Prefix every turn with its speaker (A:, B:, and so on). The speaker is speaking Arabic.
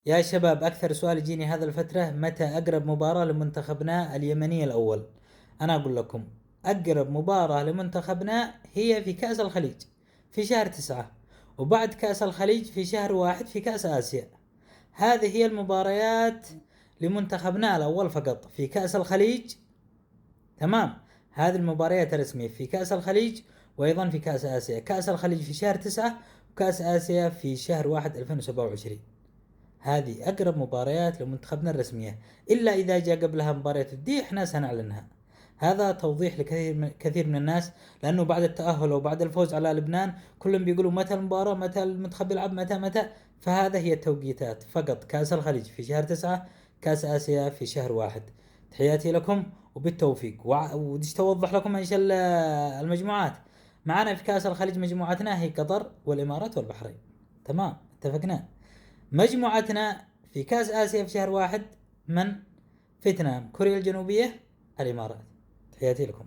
A: يا شباب، أكثر سؤال يجيني هذا الفترة: متى أقرب مباراة لمنتخبنا اليمني الأول؟ أنا أقول لكم، أقرب مباراة لمنتخبنا هي في كأس الخليج في شهر 9، وبعد كأس الخليج في شهر 1 في كأس آسيا. هذه هي المباريات لمنتخبنا الأول فقط في كأس الخليج. تمام. هذه المباريات الرسمية في كأس الخليج، وأيضا في كأس آسيا. كأس الخليج في شهر 9، وكأس آسيا في شهر 1 2027. هذه أقرب مباريات لمنتخبنا الرسمية، إلا إذا جاء قبلها مباريات ودية إحنا سنعلنها. هذا توضيح لكثير من الناس، لأنه بعد التأهل وبعد الفوز على لبنان كلهم بيقولوا متى المباراة، متى المنتخب يلعب، متى. فهذا هي التوقيتات فقط: كأس الخليج في شهر 9، كأس آسيا في شهر 1. تحياتي لكم وبالتوفيق. وديش توضح لكم إيش المجموعات معنا في كأس الخليج. مجموعتنا هي قطر والإمارات والبحرين. تمام، اتفقنا. مجموعتنا في كأس آسيا في شهر 1: من؟ فيتنام، كوريا الجنوبية، الإمارات. تحياتي لكم.